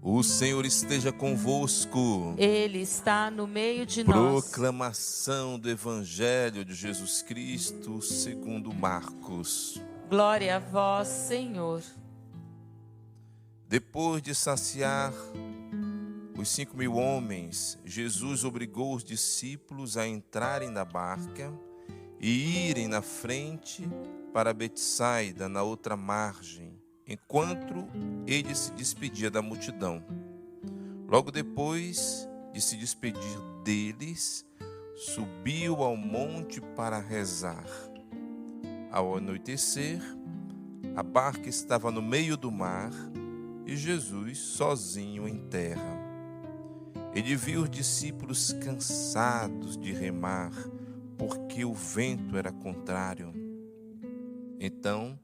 O Senhor esteja convosco. Ele está no meio de nós. Proclamação do Evangelho de Jesus Cristo segundo Marcos. Glória a vós, Senhor. Depois de saciar os 5.000 homens, Jesus obrigou os discípulos a entrarem na barca e irem na frente para Betsaida, na outra margem, enquanto ele se despedia da multidão. Logo depois de se despedir deles, subiu ao monte para rezar. Ao anoitecer, a barca estava no meio do mar e Jesus sozinho em terra. Ele viu os discípulos cansados de remar, porque o vento era contrário. Então,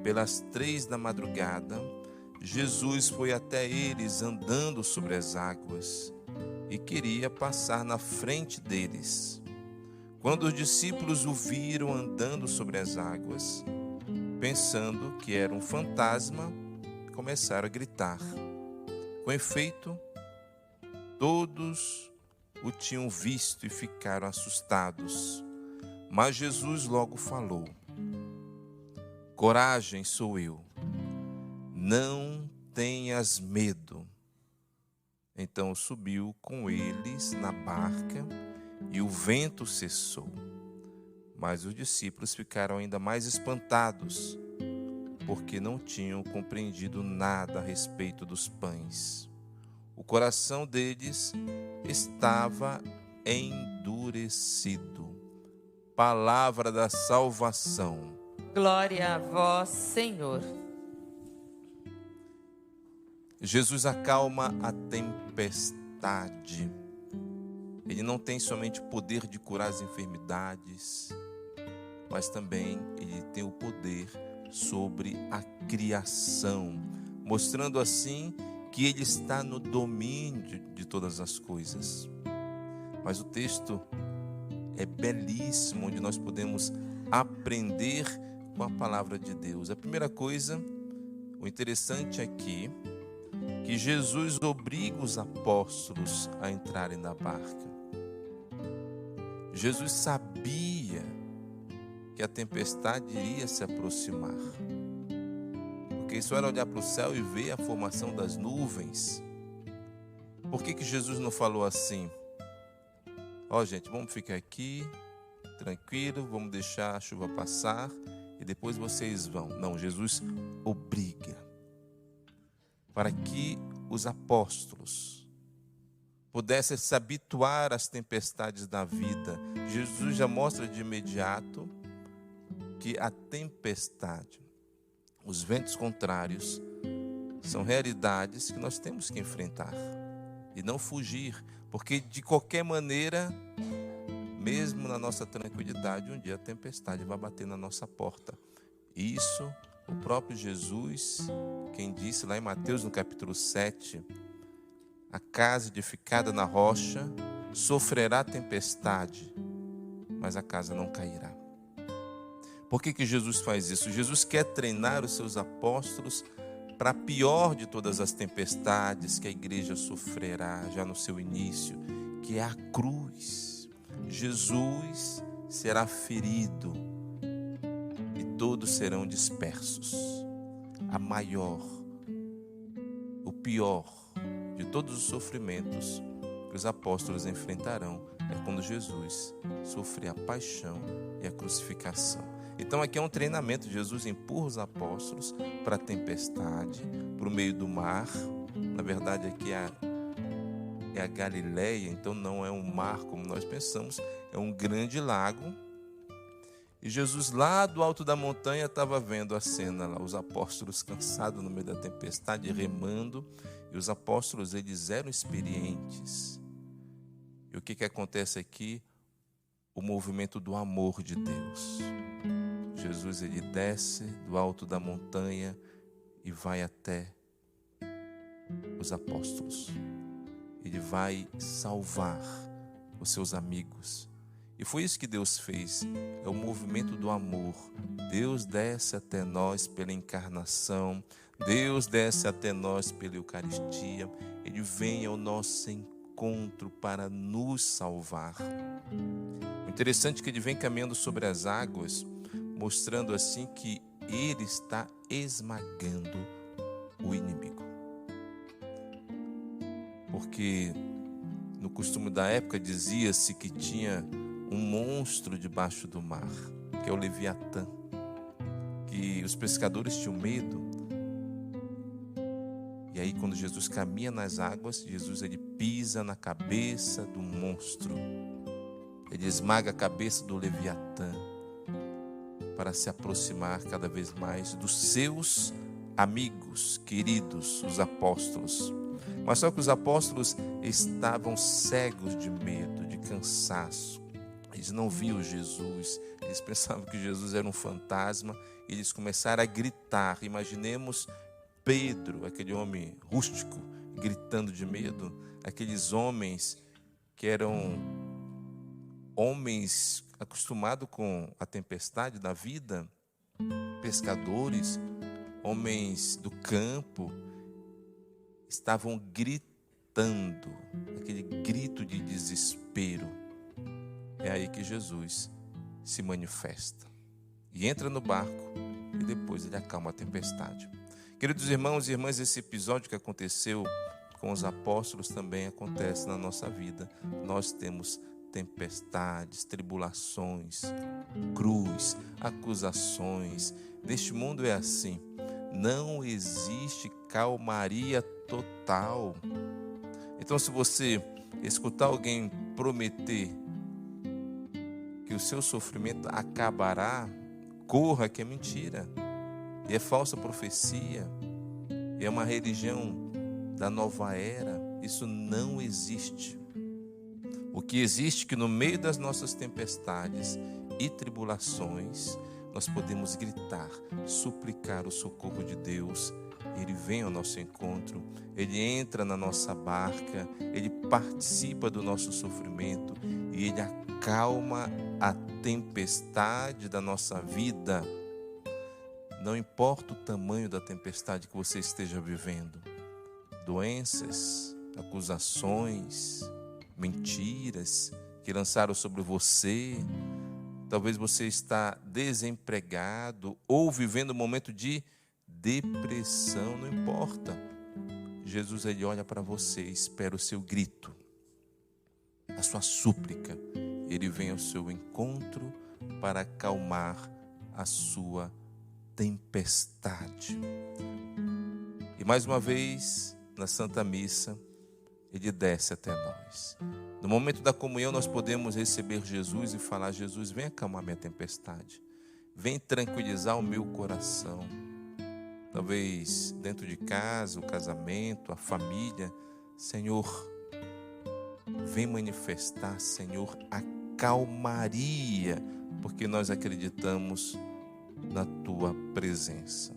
pelas 3 da madrugada, Jesus foi até eles andando sobre as águas e queria passar na frente deles. Quando os discípulos o viram andando sobre as águas, pensando que era um fantasma, começaram a gritar. Com efeito, todos o tinham visto e ficaram assustados. Mas Jesus logo falou: coragem, sou eu. Não tenhas medo. Então subiu com eles na barca e o vento cessou. Mas os discípulos ficaram ainda mais espantados, porque não tinham compreendido nada a respeito dos pães. O coração deles estava endurecido. Palavra da salvação. Glória a vós, Senhor. Jesus acalma a tempestade. Ele não tem somente o poder de curar as enfermidades, mas também ele tem o poder sobre a criação, mostrando assim que ele está no domínio de todas as coisas. Mas o texto é belíssimo, onde nós podemos aprender com a palavra de Deus. A primeira coisa, o interessante aqui, que Jesus obriga os apóstolos a entrarem na barca. Jesus sabia que a tempestade iria se aproximar, porque isso era olhar para o céu e ver a formação das nuvens. Por que Jesus não falou assim? Gente, vamos ficar aqui, tranquilo, vamos deixar a chuva passar e depois vocês vão. Não, Jesus obriga, para que os apóstolos pudessem se habituar às tempestades da vida. Jesus já mostra de imediato que a tempestade, os ventos contrários, são realidades que nós temos que enfrentar e não fugir, porque de qualquer maneira, mesmo na nossa tranquilidade, um dia a tempestade vai bater na nossa porta. Isso o próprio Jesus, quem disse lá em Mateus no capítulo 7, a casa edificada na rocha sofrerá tempestade, mas a casa não cairá. Por que Jesus faz isso? Jesus quer treinar os seus apóstolos para a pior de todas as tempestades que a igreja sofrerá já no seu início, que é a cruz. Jesus será ferido e todos serão dispersos. A maior, o pior de todos os sofrimentos que os apóstolos enfrentarão é quando Jesus sofrer a paixão e a crucificação. Então aqui é um treinamento. Jesus empurra os apóstolos para a tempestade, para o meio do mar. Na verdade aqui é a Galileia, então não é um mar como nós pensamos, é um grande lago. E Jesus lá do alto da montanha estava vendo a cena lá, os apóstolos cansados no meio da tempestade, remando. E os apóstolos, eles eram experientes. E o que acontece aqui? O movimento do amor de Deus. Jesus, ele desce do alto da montanha e vai até os apóstolos. Ele vai salvar os seus amigos. E foi isso que Deus fez, é o movimento do amor. Deus desce até nós pela encarnação, Deus desce até nós pela Eucaristia, Ele vem ao nosso encontro para nos salvar. O interessante é que Ele vem caminhando sobre as águas, mostrando assim que Ele está esmagando o inimigo. Porque no costume da época dizia-se que tinha um monstro debaixo do mar, que é o Leviatã, que os pescadores tinham medo. E aí quando Jesus caminha nas águas, Jesus ele pisa na cabeça do monstro, ele esmaga a cabeça do Leviatã, para se aproximar cada vez mais dos seus amigos, queridos, os apóstolos. Mas só que os apóstolos estavam cegos de medo, de cansaço. Eles não viam Jesus, eles pensavam que Jesus era um fantasma, e eles começaram a gritar. Imaginemos Pedro, aquele homem rústico, gritando de medo, aqueles homens que eram homens acostumados com a tempestade da vida, pescadores, homens do campo, estavam gritando, aquele grito de desespero. É aí que Jesus se manifesta e entra no barco e depois ele acalma a tempestade. Queridos irmãos e irmãs, esse episódio que aconteceu com os apóstolos também acontece na nossa vida. Nós temos tempestades, tribulações, cruz, acusações. Neste mundo é assim. Não existe calmaria total. Então, se você escutar alguém prometer que o seu sofrimento acabará, corra, que é mentira. E é falsa profecia. E é uma religião da nova era. Isso não existe. O que existe é que no meio das nossas tempestades e tribulações, nós podemos gritar, suplicar o socorro de Deus. Ele vem ao nosso encontro, Ele entra na nossa barca, Ele participa do nosso sofrimento e Ele acalma a tempestade da nossa vida. Não importa o tamanho da tempestade que você esteja vivendo, doenças, acusações, mentiras que lançaram sobre você, talvez você está desempregado ou vivendo um momento de depressão, não importa. Jesus ele olha para você, espera o seu grito, a sua súplica. Ele vem ao seu encontro para acalmar a sua tempestade. E mais uma vez, na Santa Missa, Ele desce até nós. No momento da comunhão, nós podemos receber Jesus e falar: Jesus, vem acalmar minha tempestade. Vem tranquilizar o meu coração. Talvez dentro de casa, o casamento, a família. Senhor, vem manifestar, Senhor, a calmaria, porque nós acreditamos na Tua presença.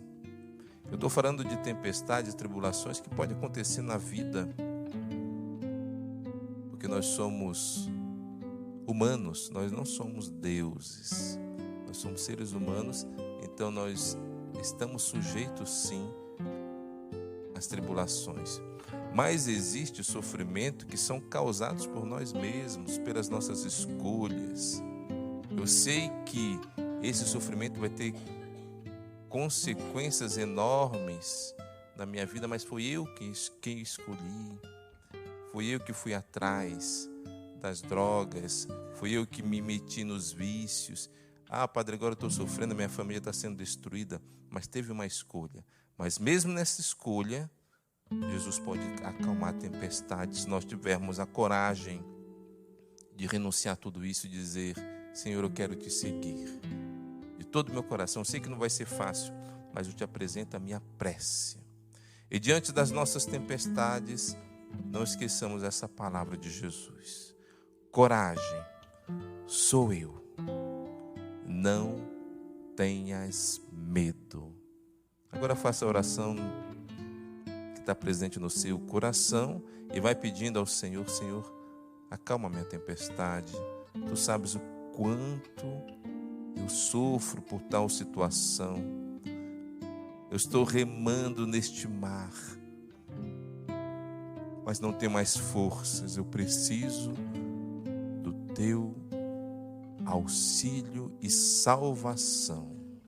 Eu estou falando de tempestades e tribulações que podem acontecer na vida, porque nós somos humanos, nós não somos deuses, nós somos seres humanos, então nós estamos sujeitos sim às tribulações. Mas existe sofrimento que são causados por nós mesmos, pelas nossas escolhas. Eu sei que esse sofrimento vai ter consequências enormes na minha vida, mas foi eu quem escolhi. Foi eu que fui atrás das drogas, foi eu que me meti nos vícios. Ah, padre, agora eu estou sofrendo, minha família está sendo destruída. Mas teve uma escolha. Mas mesmo nessa escolha, Jesus pode acalmar a tempestade se nós tivermos a coragem de renunciar a tudo isso e dizer: Senhor, eu quero te seguir de todo o meu coração. Eu sei que não vai ser fácil, mas eu te apresento a minha prece. E diante das nossas tempestades, não esqueçamos essa palavra de Jesus: coragem, sou eu, não tenhas medo. Agora faça a oração que está presente no seu coração e vai pedindo ao Senhor: Senhor, acalma minha tempestade, Tu sabes o quanto eu sofro por tal situação. Eu estou remando neste mar, mas não tenho mais forças. Eu preciso do teu auxílio e salvação.